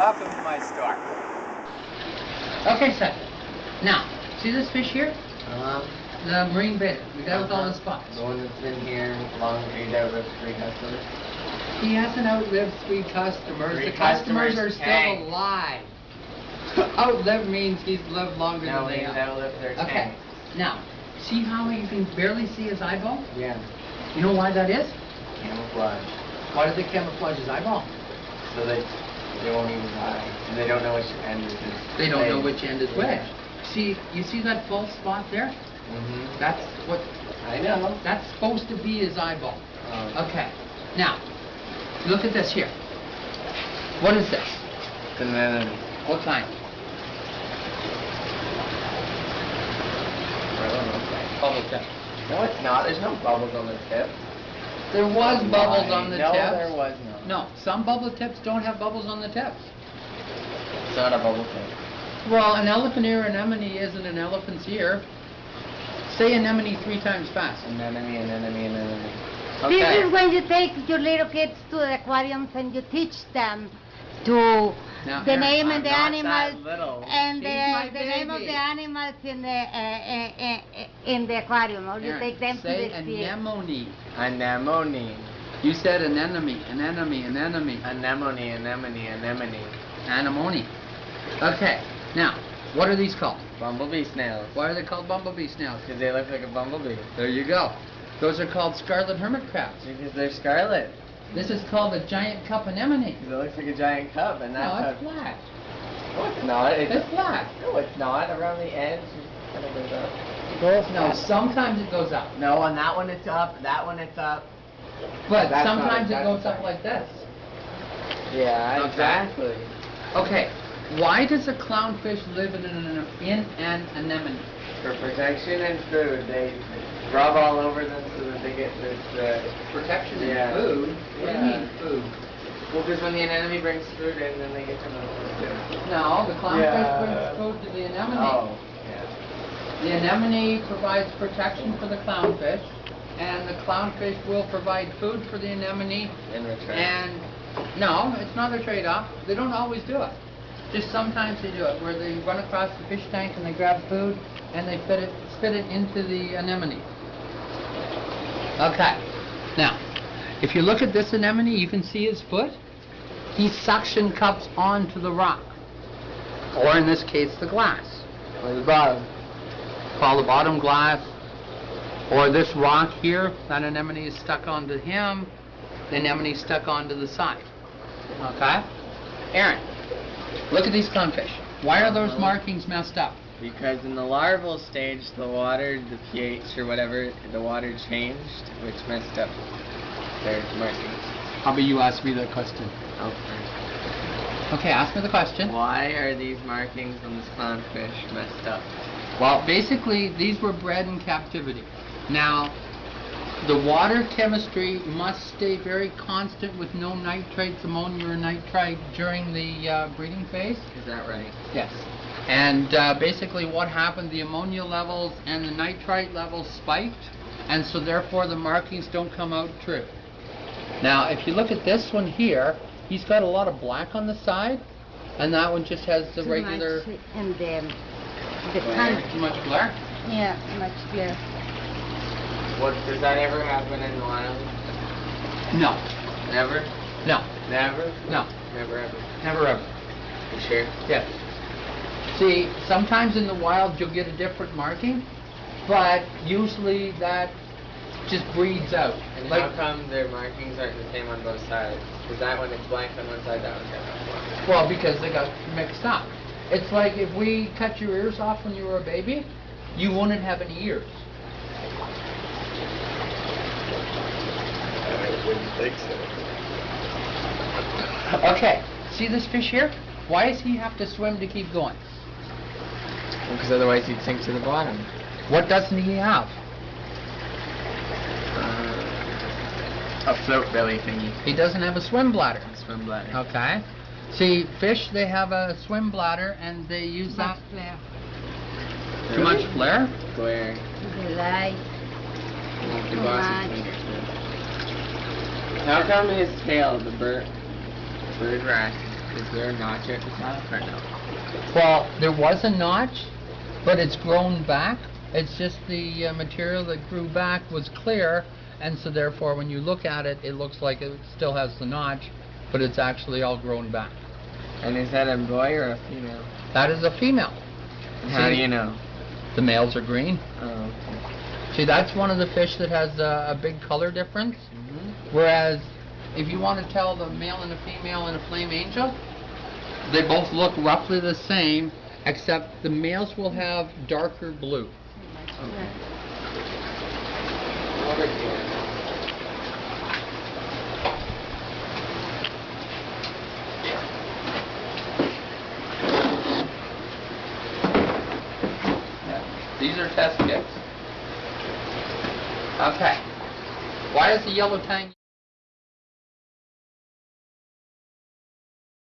welcome to my store. Okay, son. Now, see this fish here? Uh-huh. The marine beta, the guy with all the spots. The one that's been here long, he's outlived 3 customers. He hasn't outlived 3 customers. Three The customers are customers still tank. alive. Outlived means he's lived longer No, than they he's have. outlived their Okay. tank. Now, see how you can barely see his eyeball? Yeah. You know why that is? Camouflage. Why did they camouflage his eyeball? So they won't even die. And they don't know which end is his. They don't know which end is which. Yeah. See, you see that full spot there? Mm-hmm. That's what, I know. that's supposed to be his eyeball. Oh. Okay. Now, look at this here. What is this? It's an enemy. What kind? I don't know. Bubble tip. No, it's not. There's no bubbles on the tip. There was bubbles on the no, tips. No, there was not. No, some bubble tips don't have bubbles on the tips. It's not a bubble tip. Well, an elephant ear anemone isn't an elephant's ear. Say anemone 3 times fast. Anemone, anemone, anemone. This Okay. is when you take your little kids to the aquariums and you teach them to Now, the Aaron, name I'm and the not that animals little. and She's my the name of baby. the animals in the aquarium. Or you Aaron, take them say to the sea. anemone. Anemone. You said anemone, anemone, anemone. Anemone, anemone, anemone. Anemone. Okay, now, what are these called? Bumblebee snails. Why are they called bumblebee snails? Because they look like a bumblebee. There you go. Those are called scarlet hermit crabs. Because they're scarlet. This is called a giant cup anemone. Because it looks like a giant cup, and No, that's it's flat. No, it's not. It's flat. No, it's not. Around the edge, it kind of goes up. No, sometimes it goes up. No, on that one it's up. That one it's up. But That's not sometimes it exactly goes up right. like this. Yeah, Okay. exactly. Okay, why does a clownfish live in an anemone? For protection and food, they rub all over them so that they get this. Protection Yeah. and food? What do you Yeah. mean food? Well, because when the anemone brings food in, then they get some of the food. No, the clownfish Yeah. brings food to the anemone. Oh, yeah. The anemone provides protection for the clownfish, and the clownfish will provide food for the anemone. In return. And no, it's not a trade-off. They don't always do it. Just sometimes they do it, where they run across the fish tank and they grab food and they spit it into the anemone. Okay. Now, if you look at this anemone, you can see his foot. He suction cups onto the rock, or in this case, the glass. Or the bottom. Call the bottom glass, or this rock here, that anemone is stuck onto him, the anemone is stuck onto the side. Okay? Aaron, look at these clownfish. Why are those markings messed up? Because in the larval stage, the water, the pH or whatever, the water changed, which messed up their markings. How about you ask me that question? Okay. Okay, ask me the question. Why are these markings on this clownfish messed up? Well, basically, these were bred in captivity. Now, the water chemistry must stay very constant with no nitrates, ammonia, or nitrite during the breeding phase. Is that right? Yes. And basically what happened, the ammonia levels and the nitrite levels spiked, and so therefore the markings don't come out true. Now, if you look at this one here, he's got a lot of black on the side, and that one just has the Too regular... much in the Glare. tank. Too much glare? Yeah, much glare. What, does that ever happen in the wild? No. Never? No. Never? No. Never ever. Never ever. You sure? Yes. See, sometimes in the wild you'll get a different marking, but usually that just breeds out. And Like, how come their markings aren't the same on both sides? Because that one is blank on one side, that one's got black. well, because they got mixed up. It's like if we cut your ears off when you were a baby, you wouldn't have any ears. I wouldn't think so. Okay, see this fish here? Why does he have to swim to keep going? Because otherwise he'd sink to the bottom. What doesn't he have? A float belly thingy. He doesn't have a swim bladder. Swim bladder. Okay. See, fish, they have a swim bladder and they use Much that. glare. Too much flare? Glare. The light. Too Too much. much. How come his tail, the bird rat, Is there a notch at the top or no? Well, there was a notch, but it's grown back. It's just the material that grew back was clear, and so therefore when you look at it, it looks like it still has the notch, but it's actually all grown back. And is that a boy or a female? That is a female. How do you know? The males are green. Oh, okay. See, that's one of the fish that has a big color difference. Mm-hmm. Whereas, if you want to tell the male and the female in a flame angel, they both look roughly the same, except the males will have darker blue. Okay. These are test kits. Okay. Why is the yellow tang